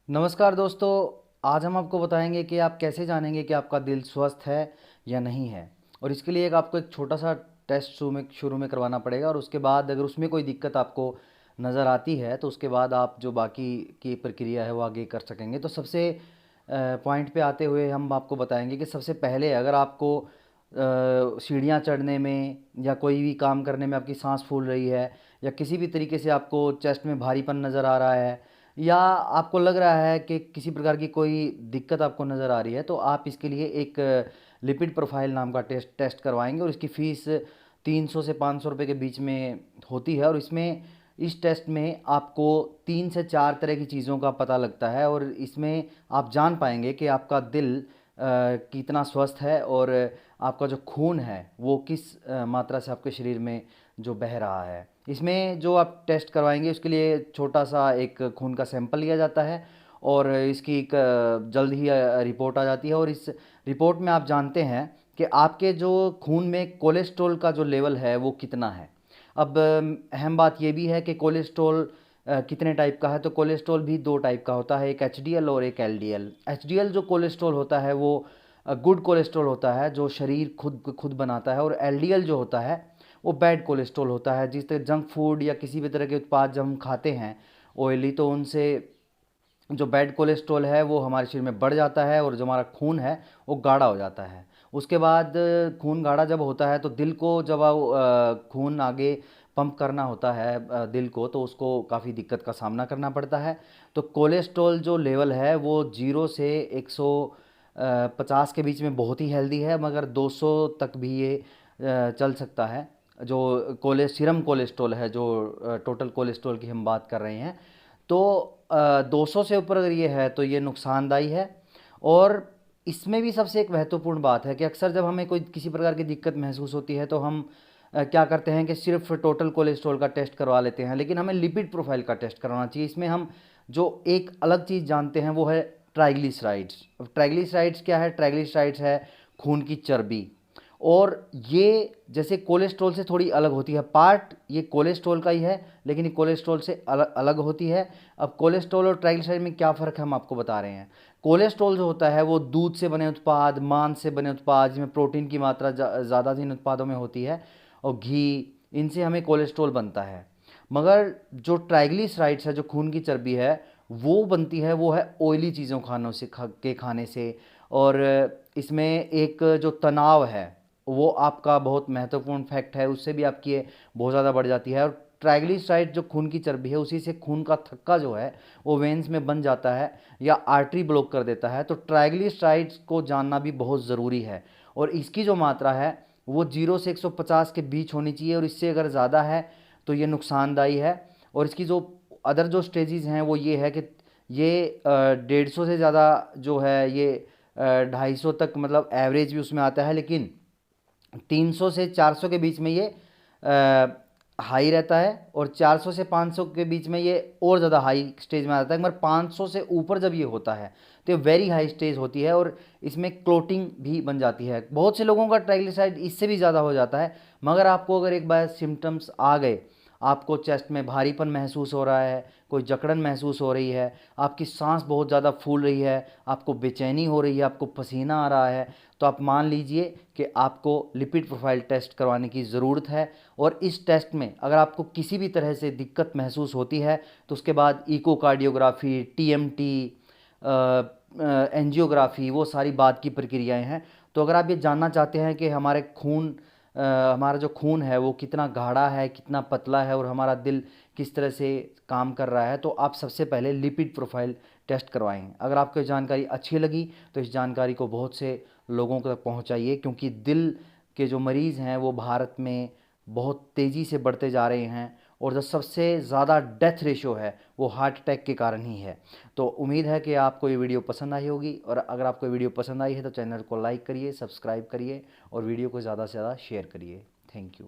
नमस्कार दोस्तों। आज हम आपको बताएंगे कि आप कैसे जानेंगे कि आपका दिल स्वस्थ है या नहीं है। और इसके लिए आपको एक छोटा सा टेस्ट शुरू में करवाना पड़ेगा, और उसके बाद अगर उसमें कोई दिक्कत आपको नज़र आती है तो उसके बाद आप जो बाकी की प्रक्रिया है वो आगे कर सकेंगे। तो सबसे पॉइंट पे आते हुए हम आपको बताएंगे कि सबसे पहले अगर आपको सीढ़ियाँ चढ़ने में या कोई भी काम करने में आपकी सांस फूल रही है, या किसी भी तरीके से आपको चेस्ट में भारीपन नज़र आ रहा है, या आपको लग रहा है कि किसी प्रकार की कोई दिक्कत आपको नज़र आ रही है, तो आप इसके लिए एक लिपिड प्रोफाइल नाम का टेस्ट करवाएंगे। और इसकी फ़ीस 300 से 500 रुपये के बीच में होती है। और इस टेस्ट में आपको 3 से 4 तरह की चीज़ों का पता लगता है, और इसमें आप जान पाएंगे कि आपका दिल कितना स्वस्थ है, और आपका जो खून है वो किस मात्रा से आपके शरीर में जो बह रहा है। इसमें जो आप टेस्ट करवाएंगे उसके लिए छोटा सा एक खून का सैंपल लिया जाता है, और इसकी एक जल्द ही रिपोर्ट आ जाती है। और इस रिपोर्ट में आप जानते हैं कि आपके जो खून में कोलेस्ट्रॉल का जो लेवल है वो कितना है। अब अहम बात ये भी है कि कोलेस्ट्रॉल कितने टाइप का है। तो कोलेस्ट्रॉल भी 2 टाइप का होता है, एक एचडीएल और एक एलडीएल। एचडीएल जो कोलेस्ट्रॉल होता है वो गुड कोलेस्ट्रॉल होता है, जो शरीर खुद खुद बनाता है। और एलडीएल जो होता है वो बैड कोलेस्ट्रॉल होता है। जिस तरह जंक फूड या किसी भी तरह के उत्पाद जब हम खाते हैं ऑयली, तो उनसे जो बैड कोलेस्ट्रॉल है वो हमारे शरीर में बढ़ जाता है, और जो हमारा खून है वो गाढ़ा हो जाता है। उसके बाद खून गाढ़ा जब होता है तो दिल को जब खून आगे पंप करना होता है दिल को, तो उसको काफ़ी दिक्कत का सामना करना पड़ता है। तो कोलेस्ट्रॉल जो लेवल है वो 0 से 150 के बीच में बहुत ही हेल्दी है, मगर 200 तक भी ये चल सकता है। जो सीरम कोलेस्ट्रॉल है, जो टोटल कोलेस्ट्रॉल की हम बात कर रहे हैं, तो 200 से ऊपर अगर ये है तो ये नुकसानदायी है। और इसमें भी सबसे एक महत्वपूर्ण बात है कि अक्सर जब हमें कोई किसी प्रकार की दिक्कत महसूस होती है तो हम क्या करते हैं कि सिर्फ टोटल कोलेस्ट्रॉल का टेस्ट करवा लेते हैं, लेकिन हमें लिपिड प्रोफाइल का टेस्ट करवाना चाहिए। इसमें हम जो एक अलग चीज़ जानते हैं वो है ट्राइग्लिसराइड्स। अब ट्राइग्लिसराइड्स क्या है? ट्राइग्लिसराइड्स है खून की चर्बी। और ये जैसे कोलेस्ट्रॉल से थोड़ी अलग होती है, पार्ट ये कोलेस्ट्रॉल का ही है, लेकिन ये कोलेस्ट्रॉल से अलग अलग होती है। अब कोलेस्ट्रॉल और ट्राइग्लिसराइड में क्या फ़र्क है हम आपको बता रहे हैं। कोलेस्ट्रॉल जो होता है वो दूध से बने उत्पाद, मांस से बने उत्पाद, जिसमें प्रोटीन की मात्रा ज़्यादा इन उत्पादों में होती है, और घी, इनसे हमें कोलेस्ट्रॉल बनता है। मगर जो ट्राइग्लिसराइड्स है, जो खून की चर्बी है, वो बनती है वो है ऑयली चीज़ों खाने से। और इसमें एक जो तनाव है वो आपका बहुत महत्वपूर्ण फैक्ट है, उससे भी आपकी ये बहुत ज़्यादा बढ़ जाती है। और ट्राइग्लिसराइड जो खून की चर्बी है, उसी से खून का थक्का जो है वो वेन्स में बन जाता है या आर्टरी ब्लॉक कर देता है। तो ट्राइग्लिसराइड्स को जानना भी बहुत ज़रूरी है, और इसकी जो मात्रा है वो 0 से 150 के बीच होनी चाहिए, और इससे अगर ज़्यादा है तो ये नुकसानदायी है। और इसकी जो अदर जो स्टेजेस हैं वो ये है कि ये 150 से ज़्यादा जो है ये 250 तक, मतलब एवरेज भी उसमें आता है, लेकिन 300 से 400 के बीच में ये हाई रहता है, और 400 से 500 के बीच में ये और ज़्यादा हाई स्टेज में आता है। मगर 500 से ऊपर जब ये होता है तो ये वेरी हाई स्टेज होती है, और इसमें क्लोटिंग भी बन जाती है। बहुत से लोगों का ट्राइग्लिसराइड इससे भी ज़्यादा हो जाता है। मगर आपको अगर एक बार सिम्टम्स आ गए, आपको चेस्ट में भारीपन महसूस हो रहा है, कोई जकड़न महसूस हो रही है, आपकी सांस बहुत ज़्यादा फूल रही है, आपको बेचैनी हो रही है, आपको पसीना आ रहा है, तो आप मान लीजिए कि आपको लिपिड प्रोफाइल टेस्ट करवाने की ज़रूरत है। और इस टेस्ट में अगर आपको किसी भी तरह से दिक्कत महसूस होती है तो उसके बाद इकोकार्डियोग्राफी, टीएमटी, एंजियोग्राफी, वो सारी बाद की प्रक्रियाएं हैं। तो अगर आप ये जानना चाहते हैं कि हमारा जो खून है वो कितना गाढ़ा है, कितना पतला है, और हमारा दिल किस तरह से काम कर रहा है, तो आप सबसे पहले लिपिड प्रोफाइल टेस्ट करवाएं। अगर आपको ये जानकारी अच्छी लगी तो इस जानकारी को बहुत से लोगों तक पहुंचाइए, क्योंकि दिल के जो मरीज़ हैं वो भारत में बहुत तेज़ी से बढ़ते जा रहे हैं, और जो सबसे ज़्यादा डेथ रेशो है वो हार्ट अटैक के कारण ही है। तो उम्मीद है कि आपको ये वीडियो पसंद आई होगी, और अगर आपको वीडियो पसंद आई है तो चैनल को लाइक करिए, सब्सक्राइब करिए, और वीडियो को ज़्यादा से ज़्यादा शेयर करिए। Thank you.